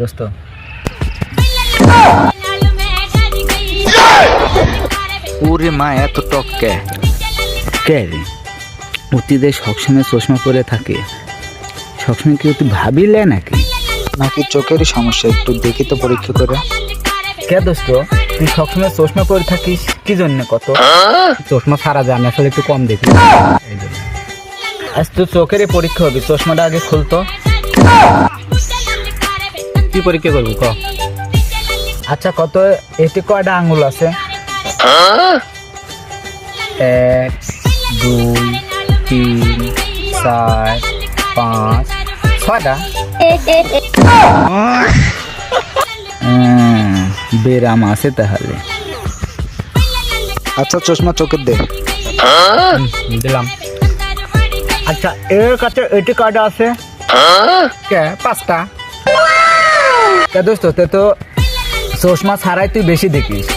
দোস্ত ওরে মা এত টক কে রে অতিদের সবসময় চশমা পরে থাকে, সবসময় কি তুই ভাবিলে নাকি? নাকি চোখেরই সমস্যা, একটু দেখি তো পরীক্ষা করে। কে দোস্ত তুই সবসময় চশমা পরে থাকিস কি জন্য? কত চশমা সারা যায়, আমি আসলে একটু কম দেখি এই জন্য। আজ তো চোখেরই পরীক্ষা হবে, চশমাটা আগে খুলতো। কি পরীক্ষা করবো ক? আচ্ছা কত, এটি কয়টা আঙ্গুল আছে? 1 2 3 4 5 6টা। বেরাম আছে তাহলে। আচ্ছা চশমা চোখের দে। দিলাম। আচ্ছা এর কাছে এটি কয়টা আছে? কে 5টা। কে দোস্ত তে তো চশমা ছাড়াই তুই বেশি দেখিস।